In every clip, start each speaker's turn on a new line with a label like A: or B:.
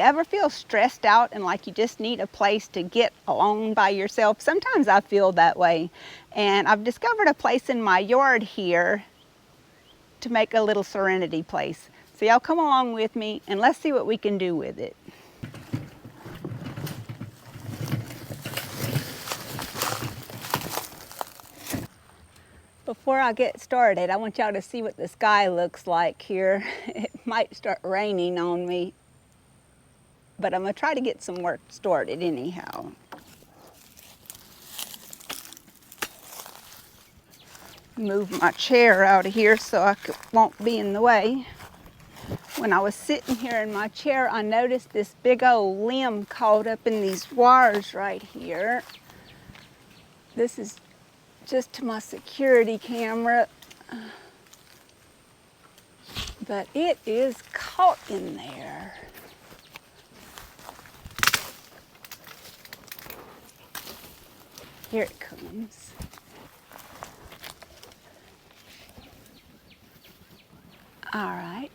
A: ever feel stressed out and like you just need a place to get alone by yourself? Sometimes I feel that way. And I've discovered a place in my yard here to make a little serenity place. So y'all come along with me and let's see what we can do with it. Before I get started, I want y'all to see what the sky looks like here. It might start raining on me, but I'm gonna try to get some work started anyhow. Move my chair out of here so I won't be in the way. When I was sitting here in my chair, I noticed this big old limb caught up in these wires right here. This is just to my security camera, but it is caught in there. Here it comes. All right.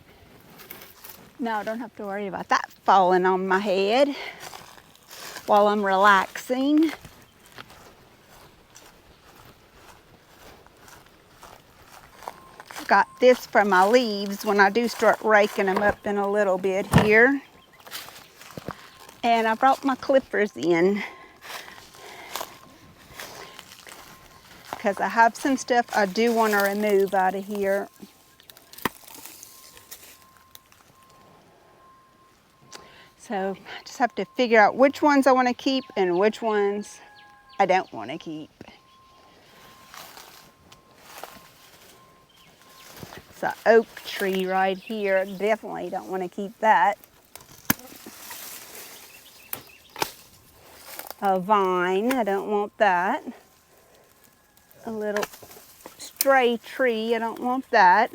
A: Now I don't have to worry about that falling on my head while I'm relaxing. Got this from my leaves when I do start raking them up in a little bit here. And I brought my clippers in because I have some stuff I do want to remove out of here. So I just have to figure out which ones I want to keep and which ones I don't want to keep. It's an oak tree right here. Definitely don't want to keep that. A vine, I don't want that. A little stray tree, I don't want that.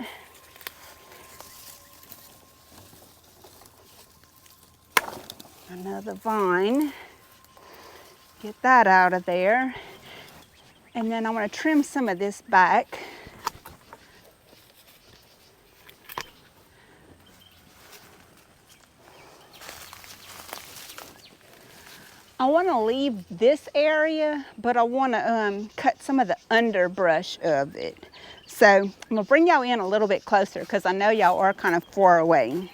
A: Another vine. Get that out of there. And then I want to trim some of this back. I want to leave this area, but I want to cut some of the underbrush of it. So I'm going to bring y'all in a little bit closer because I know y'all are kind of far away.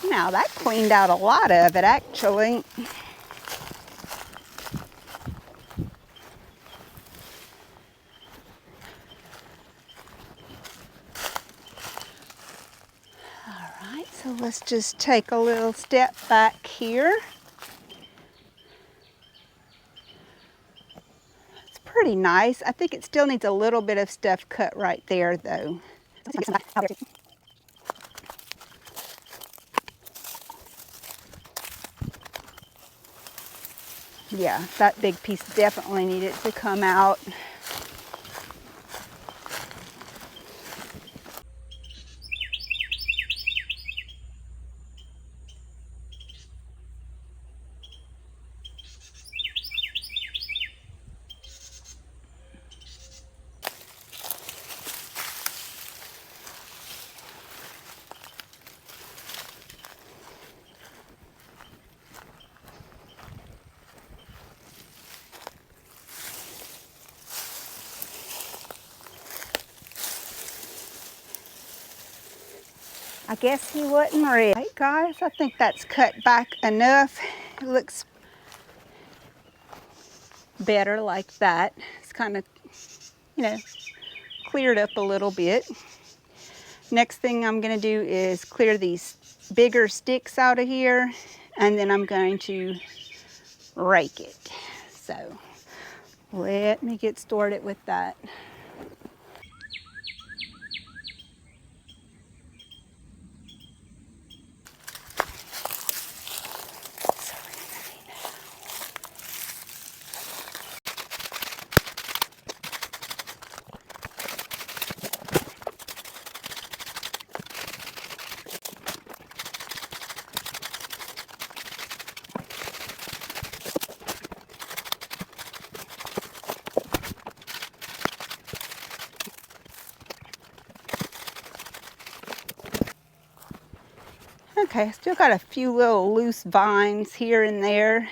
A: Now that cleaned out a lot of it actually. Alright, so let's just take a little step back here. It's pretty nice. I think it still needs a little bit of stuff cut right there though. Yeah, that big piece definitely needed to come out. I guess he wasn't ready. Hey guys, I think that's cut back enough. It looks better like that. It's kind of, cleared up a little bit. Next thing I'm going to do is clear these bigger sticks out of here, and then I'm going to rake it. So let me get started with that. Okay, I still got a few little loose vines here and there.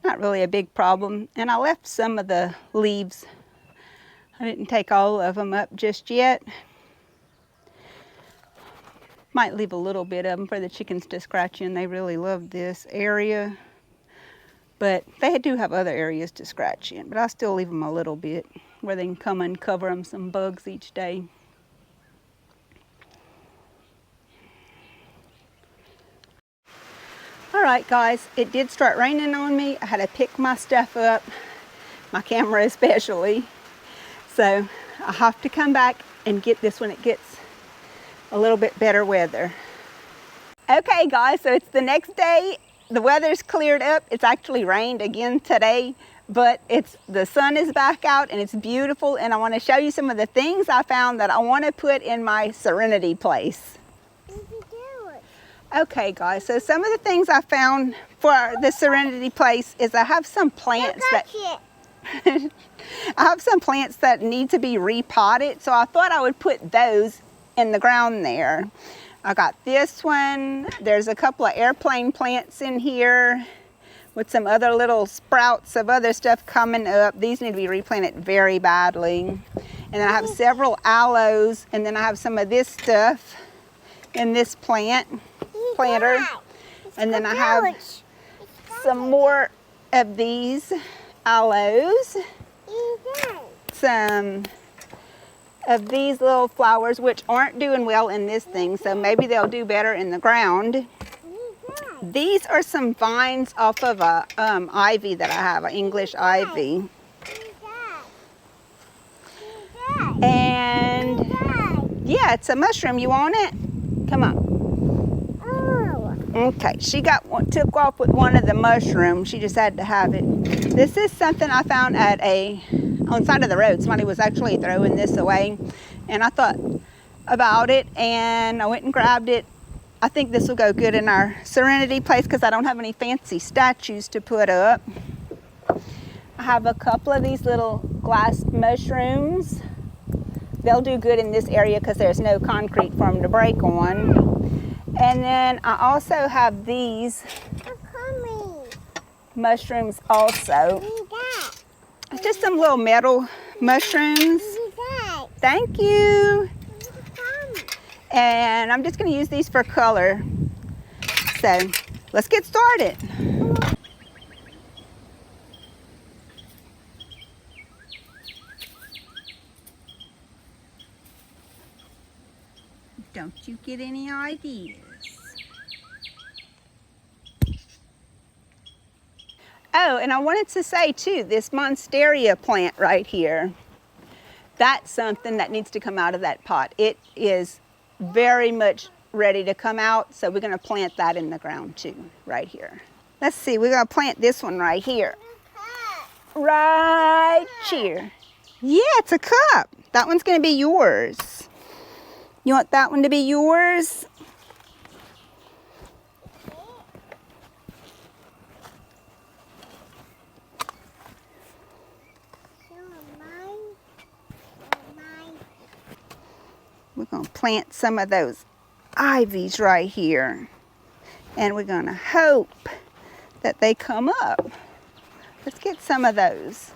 A: Not really a big problem. And I left some of the leaves. I didn't take all of them up just yet. Might leave a little bit of them for the chickens to scratch in. They really love this area. But they do have other areas to scratch in. But I'll still leave them a little bit where they can come and cover them some bugs each day. All right, guys, it did start raining on me. I had to pick my stuff up, my camera especially. So I have to come back and get this when it gets a little bit better weather. Okay, guys, so it's the next day. The weather's cleared up. It's actually rained again today, but the sun is back out and it's beautiful. And I want to show you some of the things I found that I want to put in my serenity place. Okay, guys, so some of the things I found for the serenity place is I have some plants I have some plants that need to be repotted, so I thought I would put those in the ground there. I got this one. There's a couple of airplane plants in here with some other little sprouts of other stuff coming up. These need to be replanted very badly. And then I have several aloes, and then I have some of this stuff in this planter. And then I have some more of these aloes. Some of these little flowers, which aren't doing well in this thing, so maybe they'll do better in the ground. These are some vines off of a ivy that I have, an English ivy. And yeah, it's a mushroom. You want it? Come on. Okay, she took off with one of the mushrooms. She just had to have it. This is something I found on the side of the road. Somebody was actually throwing this away, and I thought about it, and I went and grabbed it. I think this will go good in our serenity place because I don't have any fancy statues to put up. I have a couple of these little glass mushrooms. They'll do good in this area because there's no concrete for them to break on. And then I also have these mushrooms also. It's just some little metal mushrooms. Thank you. And I'm just going to use these for color. So let's get started. Don't you get any ideas? Oh, and I wanted to say too, this monstera plant right here, that's something that needs to come out of that pot. It is very much ready to come out, so we're going to plant that in the ground too, right here. Let's see, we're going to plant this one right here. Right here. Yeah, it's a cup. That one's going to be yours. You want that one to be yours? We're going to plant some of those ivies right here. And we're going to hope that they come up. Let's get some of those.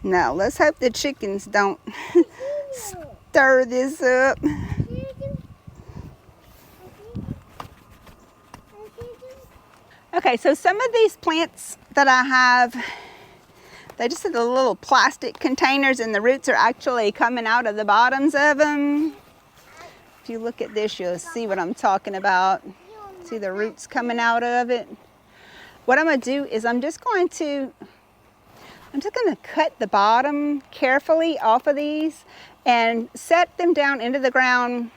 A: Now, let's hope the chickens don't stir this up. Okay, so some of these plants that I have, they just have the little plastic containers and the roots are actually coming out of the bottoms of them. If you look at this, you'll see what I'm talking about. See the roots coming out of it? What I'm going to do is I'm just going to cut the bottom carefully off of these and set them down into the ground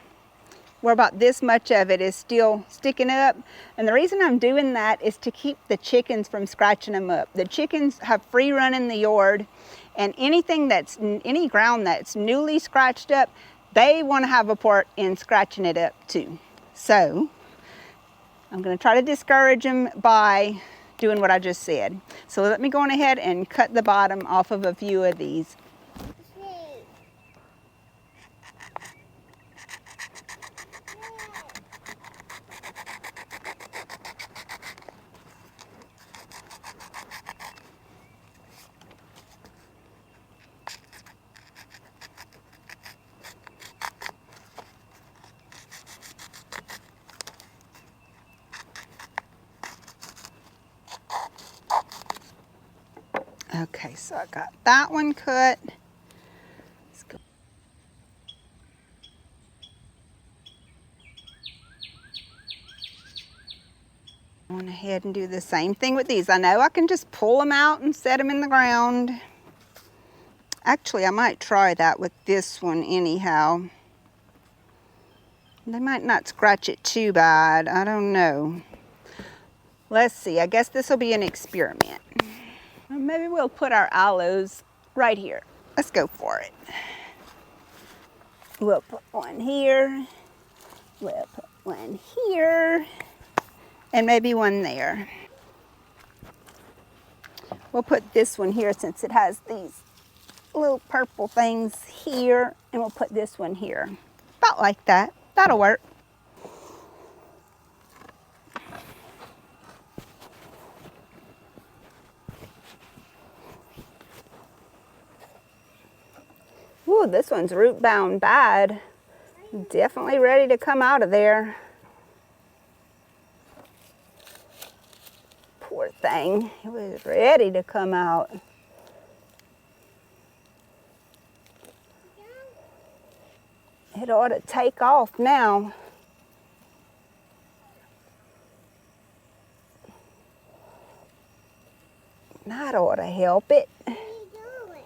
A: where about this much of it is still sticking up. And the reason I'm doing that is to keep the chickens from scratching them up. The chickens have free run in the yard, and any ground that's newly scratched up, they want to have a part in scratching it up too. So I'm going to try to discourage them by doing what I just said. So let me go on ahead and cut the bottom off of a few of these. Okay, so I got that one cut. Let's go. On ahead and do the same thing with these. I know I can just pull them out and set them in the ground. Actually, I might try that with this one anyhow. They might not scratch it too bad. I don't know. Let's see. I guess this will be an experiment. Or maybe we'll put our aloes right here. Let's go for it. We'll put one here. We'll put one here. And maybe one there. We'll put this one here since it has these little purple things here. And we'll put this one here. About like that. That'll work. Ooh, this one's root bound bad. Definitely ready to come out of there. Poor thing. It was ready to come out. It ought to take off now. That ought to help it.
B: What are you doing?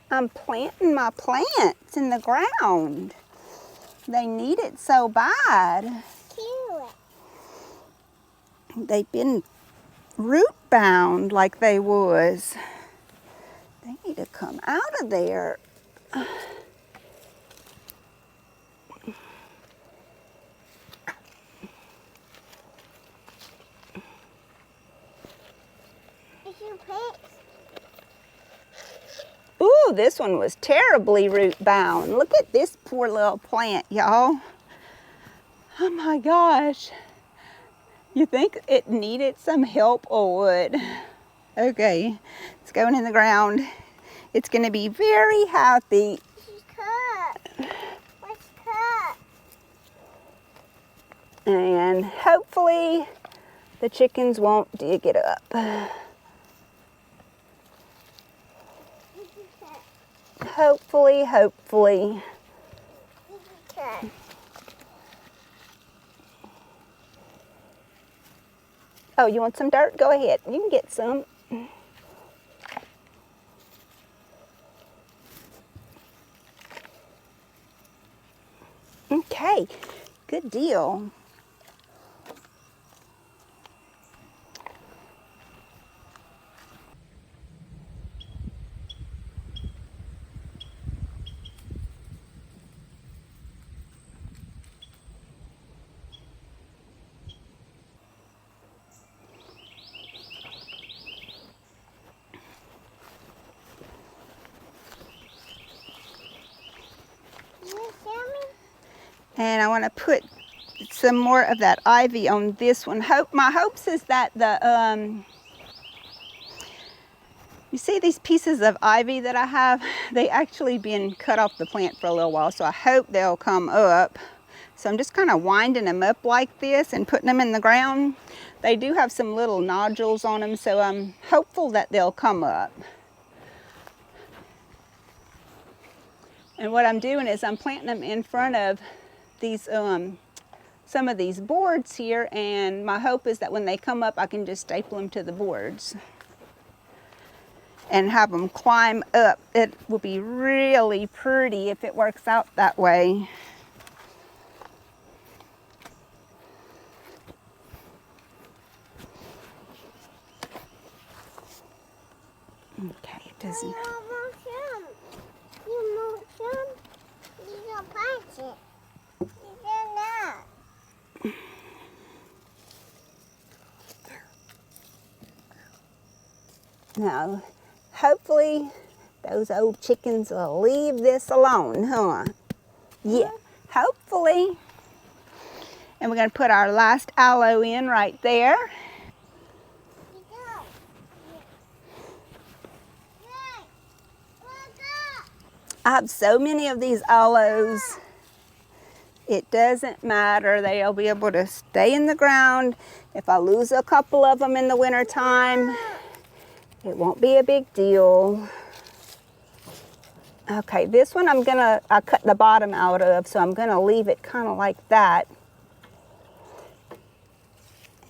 A: I'm planting my plants in the ground. They need it so bad.
B: Cute.
A: They've been root bound like they was. They need to come out of there.
B: Is your pants?
A: Ooh, this one was terribly root bound. Look at this poor little plant, y'all. Oh my gosh. You think it needed some help or what? Okay, it's going in the ground. It's going to be very happy.
B: This is cut. What's cut?
A: And hopefully the chickens won't dig it up.
B: This is cut.
A: Hopefully, hopefully.
B: This is cut.
A: Oh, you want some dirt? Go ahead. You can get some. Okay, good deal.
B: You show me?
A: And I want to put some more of that ivy on this one. My hopes is that you see these pieces of ivy that I have? They actually been cut off the plant for a little while, so I hope they'll come up. So I'm just kind of winding them up like this and putting them in the ground. They do have some little nodules on them, so I'm hopeful that they'll come up. And what I'm doing is I'm planting them in front of these some of these boards here, and my hope is that when they come up I can just staple them to the boards and have them climb up. It will be really pretty if it works out that way. doesn't.
B: You want some? You want some? You don't punch it. You don't know.
A: Now, hopefully those old chickens will leave this alone, huh? Yeah, hopefully. And we're going to put our last aloe in right there.
B: You go. Yay. Look up.
A: I have so many of these aloes. It doesn't matter. They'll be able to stay in the ground. If I lose a couple of them in the wintertime, it won't be a big deal. Okay, this one I cut the bottom out of, so I'm gonna leave it kind of like that.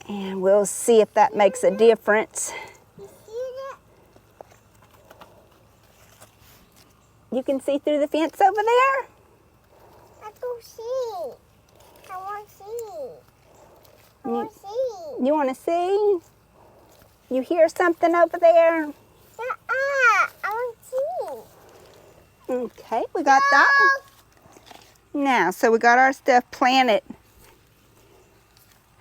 A: And we'll see if that makes a difference.
B: You see that?
A: You can see through the fence over there?
B: I don't see. I want to see. I want to see.
A: You wanna see? You hear something over there?
B: Shut up. I want to see.
A: Okay, we got that. Now, so we got our stuff planted.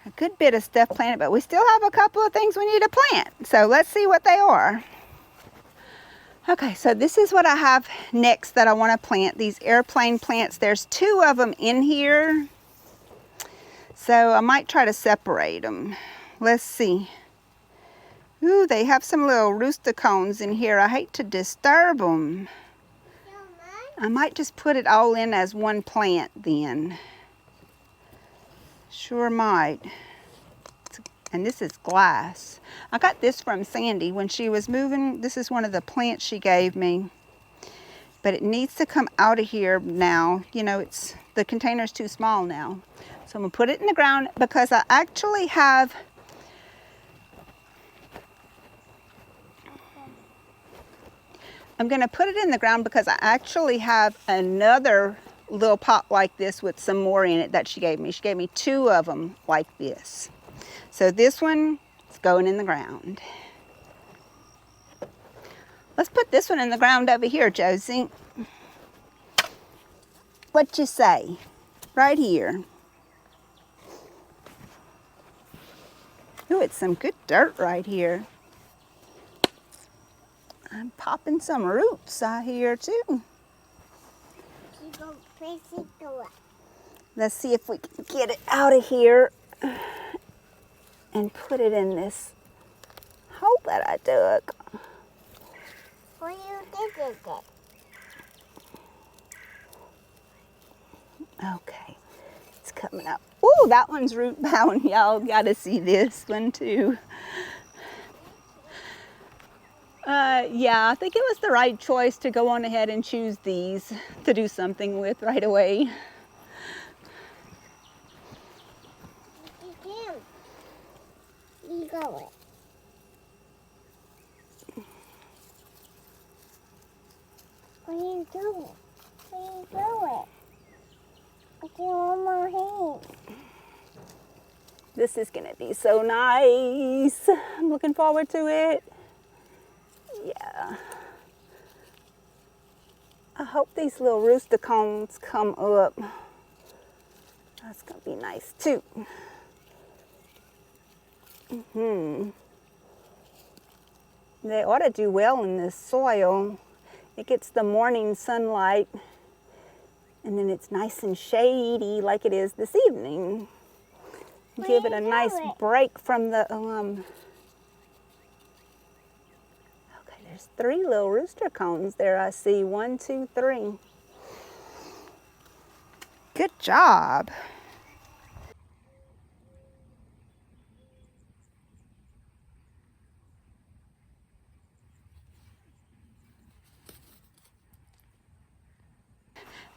A: A good bit of stuff planted, but we still have a couple of things we need to plant. So let's see what they are. Okay, so this is what I have next that I want to plant, these airplane plants. There's 2 of them in here. So I might try to separate them. Let's see. Ooh, they have some little rooster cones in here. I hate to disturb them. I might just put it all in as one plant then. Sure might. And this is glass. I got this from Sandy when she was moving. This is one of the plants she gave me. But it needs to come out of here now. You know, the container's too small now. So I'm gonna put it in the ground because I actually have I'm going to put it in the ground because I actually have another little pot like this with some more in it that she gave me. She gave me 2 of them like this. So this one is going in the ground. Let's put this one in the ground over here, Josie. What you say? Right here. Ooh, it's some good dirt right here. I'm popping some roots out here too. Let's see if we can get it out of here and put it in this hole that I dug.
B: What you did it?
A: Okay, it's coming up. Ooh, that one's root bound. Y'all gotta see this one too. Yeah, I think it was the right choice to go on ahead and choose these to do something with right away.
B: You go it. What are you doing? What are you doing? I do one more hand.
A: This is gonna be so nice. I'm looking forward to it. Yeah. I hope these little rooster cones come up. That's gonna be nice too. They ought to do well in this soil. It gets the morning sunlight and then it's nice and shady like it is this evening. Give it a nice break from the Okay, there's 3 little rooster cones there. I see 1, 2, 3. Good job.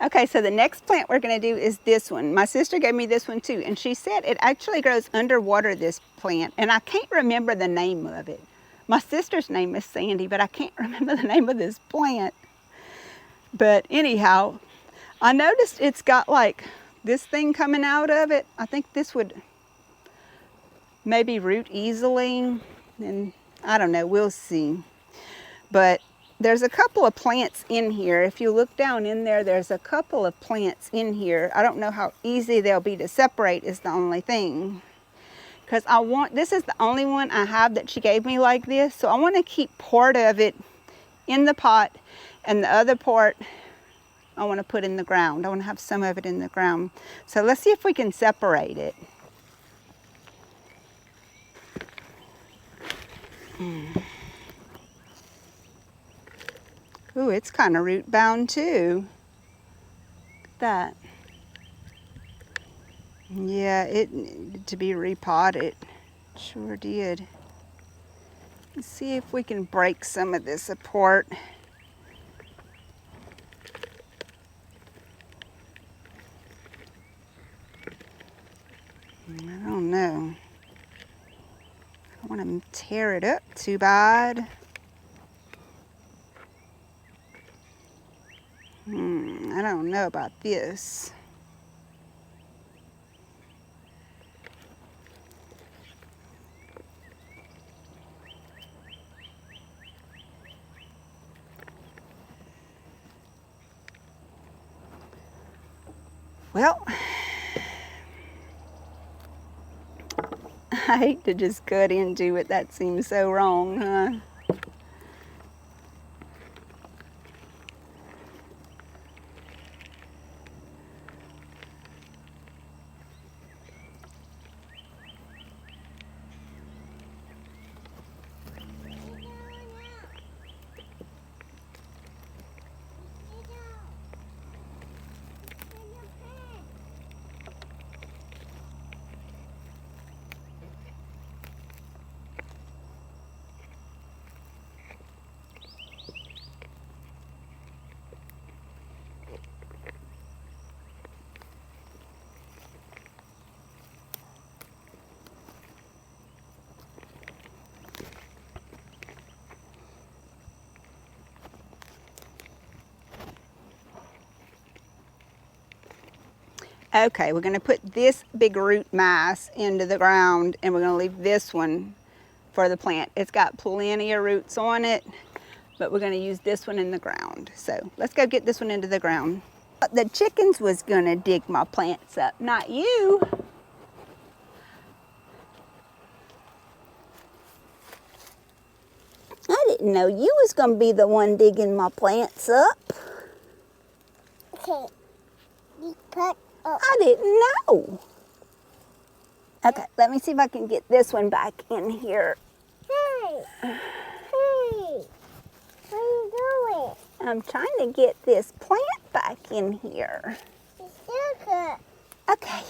A: Okay, so the next plant we're going to do is this one. My sister gave me this one too, and she said it actually grows underwater, this plant, and I can't remember the name of it. My sister's name is Sandy, but I can't remember the name of this plant. But anyhow, I noticed it's got like this thing coming out of it. I think this would maybe root easily, and I don't know, we'll see. But there's a couple of plants in here. If you look down in there, there's a couple of plants in here. I don't know how easy they'll be to separate is the only thing. Because this is the only one I have that she gave me like this. So I want to keep part of it in the pot and the other part I want to put in the ground. I want to have some of it in the ground. So let's see if we can separate it. Ooh, it's kind of root bound too. Look at that. Yeah, it needed to be repotted. Sure did. Let's see if we can break some of this apart. I don't know. I don't want to tear it up too bad. I don't know about this. Well, I hate to just cut into it. That seems so wrong, huh? Okay, we're going to put this big root mass into the ground and we're going to leave this one for the plant. It's got plenty of roots on it, but we're going to use this one in the ground. So let's go get this one into the ground. The chickens was going to dig my plants up, not you. I didn't know you was going to be the one digging my plants up.
B: Okay. You put up.
A: I didn't know. Okay, let me see if I can get this one back in here.
B: Hey. Hey. What are you doing?
A: I'm trying to get this plant back in here.
B: It's sugar.
A: Okay.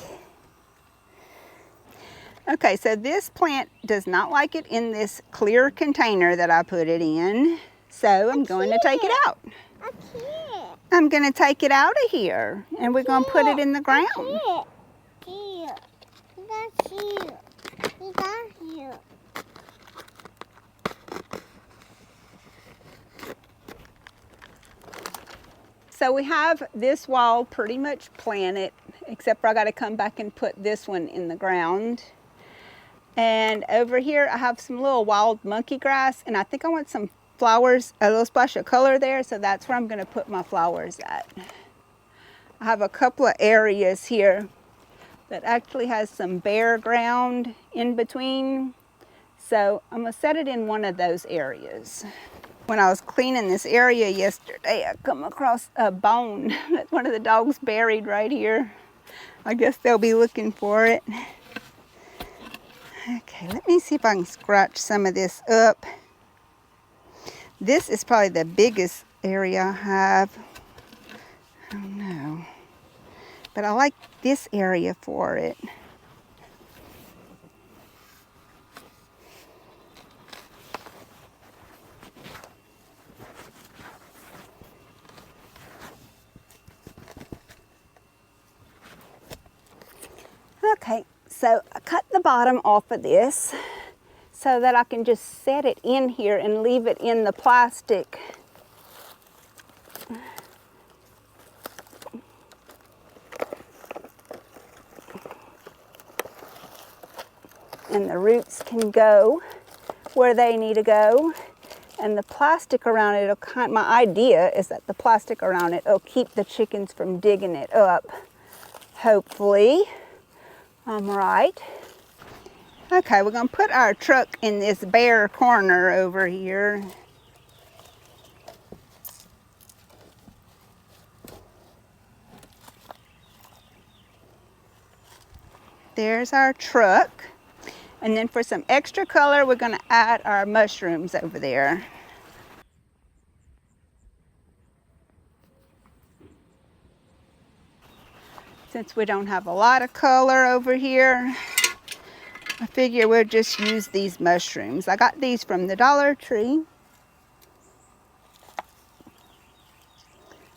A: Okay, so this plant does not like it in this clear container that I put it in. So I'm going to take it out.
B: I can't.
A: I'm going to take it out of here and we're going to put it in the ground.
B: Here. Here. You got here. You got here.
A: So we have this wall pretty much planted, except for I got to come back and put this one in the ground. And over here I have some little wild monkey grass, and I think I want some flowers, a little splash of color there, so that's where I'm going to put my flowers at. I have a couple of areas here that actually has some bare ground in between, so I'm going to set it in one of those areas. When I was cleaning this area yesterday, I come across a bone that one of the dogs buried right here. I guess they'll be looking for it. Okay, let me see if I can scratch some of this up. This is probably the biggest area I have. I don't know. But I like this area for it. Okay, so I cut the bottom off of this so that I can just set it in here and leave it in the plastic. And the roots can go where they need to go. And the plastic around it, my idea is that the plastic around it will keep the chickens from digging it up. Hopefully, I'm right. Okay, we're gonna put our truck in this bare corner over here. There's our truck. And then for some extra color, we're gonna add our mushrooms over there. Since we don't have a lot of color over here, I figure we'll just use these mushrooms. I got these from the Dollar Tree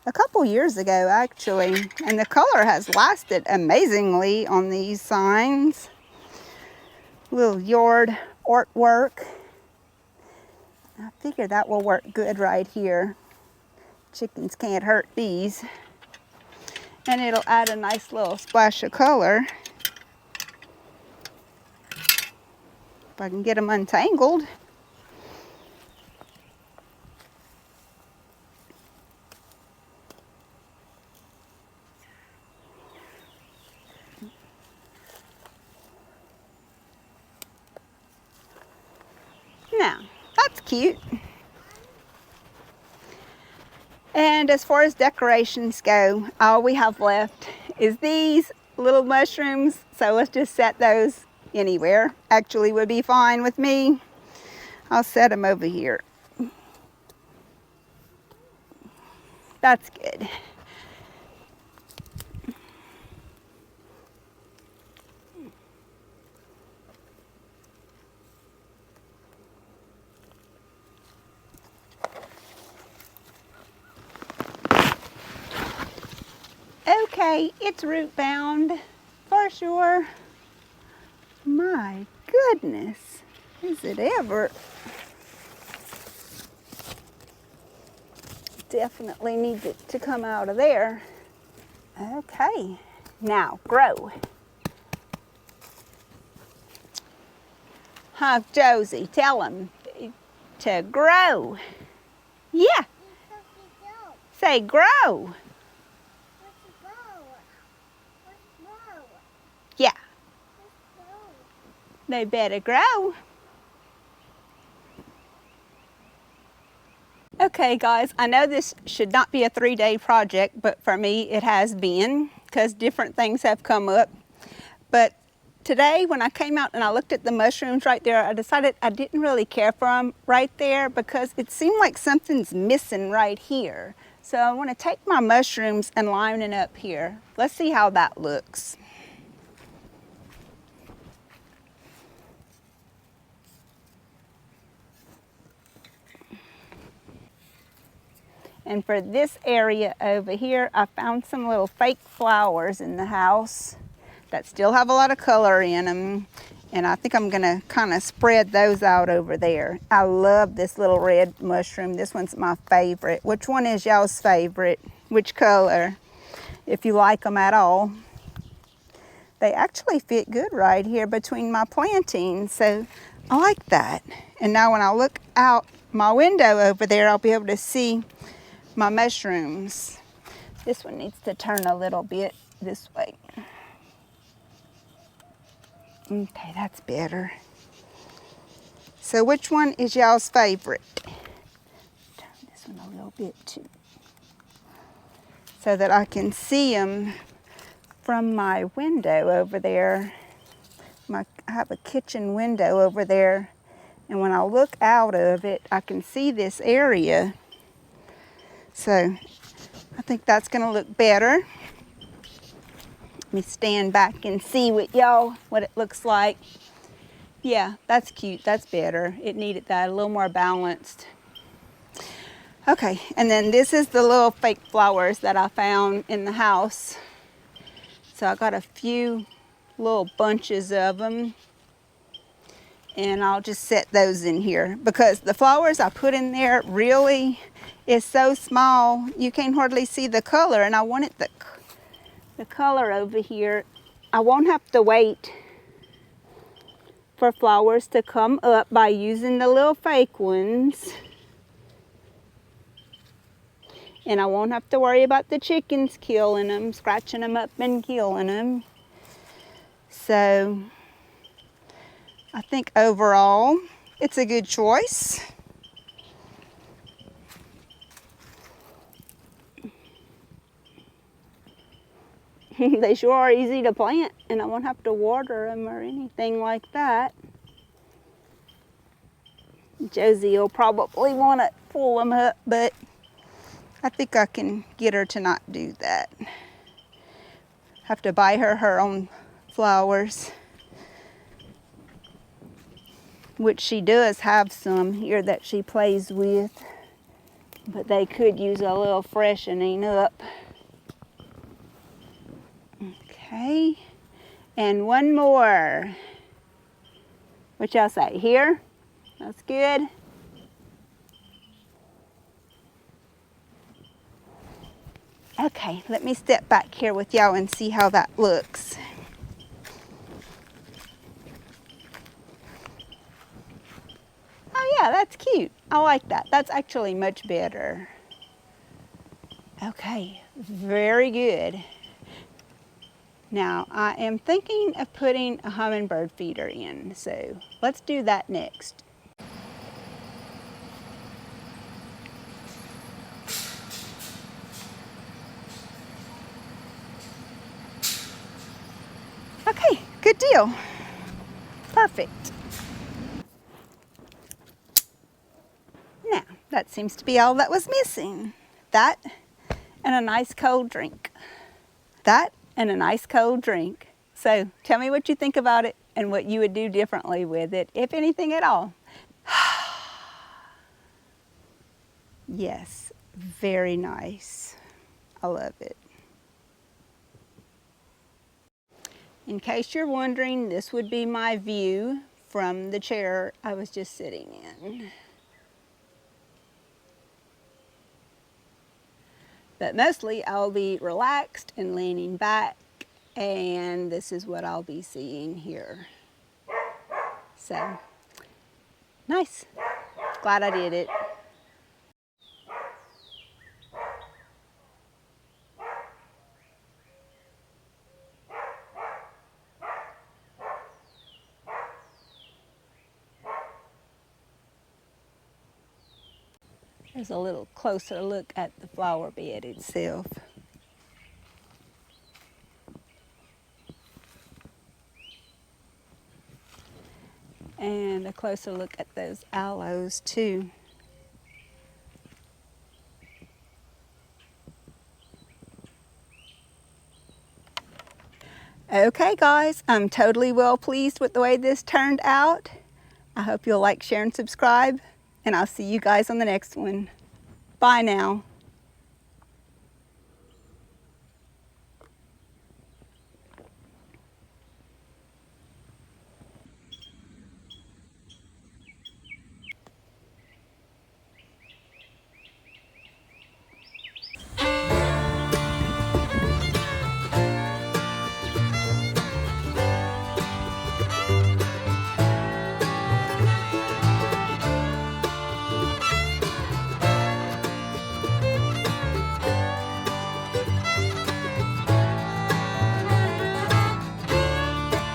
A: a couple years ago, actually, and the color has lasted amazingly on these signs. Little yard artwork. I figure that will work good right here. Chickens can't hurt these. And it'll add a nice little splash of color. If I can get them untangled. Now, that's cute. And as far as decorations go, all we have left is these little mushrooms. So let's just set those anywhere. Actually would be fine with me. I'll set them over here. That's good. Okay, it's root bound for sure. My goodness, is it ever? Definitely needs it to come out of there. Okay, now grow. Huh, Josie, tell him to grow. Yeah, say grow. Yeah, they better grow. Okay guys, I know this should not be a 3-day project, but for me it has been because different things have come up. But today when I came out and I looked at the mushrooms right there, I decided I didn't really care for them right there because it seemed like something's missing right here. So I want to take my mushrooms and line it up here. Let's see how that looks. And for this area over here, I found some little fake flowers in the house that still have a lot of color in them. And I think I'm gonna kind of spread those out over there. I love this little red mushroom. This one's my favorite. Which one is y'all's favorite? Which color? If you like them at all. They actually fit good right here between my plantings. So I like that. And now when I look out my window over there, I'll be able to see my mushrooms. This one needs to turn a little bit this way. Okay, that's better. So which one is y'all's favorite? Turn this one a little bit too, so that I can see them from my window over there. I have a kitchen window over there, and when I look out of it, I can see this area. So I think that's gonna look better. Let me stand back and see what it looks like. Yeah, that's cute, that's better. It needed that, a little more balanced. Okay, and then this is the little fake flowers that I found in the house. So I got a few little bunches of them. And I'll just set those in here because the flowers I put in there really is so small you can't hardly see the color, and I wanted the color over here. I won't have to wait for flowers to come up by using the little fake ones. And I won't have to worry about the chickens killing them, scratching them up and killing them. So I think overall it's a good choice. They sure are easy to plant, and I won't have to water them or anything like that. Josie will probably want to pull them up, but I think I can get her to not do that. Have to buy her own flowers, which she does have some here that she plays with, but they could use a little freshening up. Okay, and one more. What y'all say? Here? That's good. Okay, let me step back here with y'all and see how that looks. Oh yeah, that's cute. I like that. That's actually much better. Okay, very good. Now, I am thinking of putting a hummingbird feeder in, so let's do that next. Okay, good deal. Perfect. Now, that seems to be all that was missing. That and a nice cold drink. That and a nice cold drink. So tell me what you think about it and what you would do differently with it, if anything at all. Yes, very nice. I love it. In case you're wondering, this would be my view from the chair I was just sitting in. But mostly I'll be relaxed and leaning back, and this is what I'll be seeing here. So, nice. Glad I did it. Here's a little closer look at the flower bed itself. And a closer look at those aloes too. Okay guys, I'm totally well pleased with the way this turned out. I hope you'll like, share, and subscribe, and I'll see you guys on the next one. Bye now.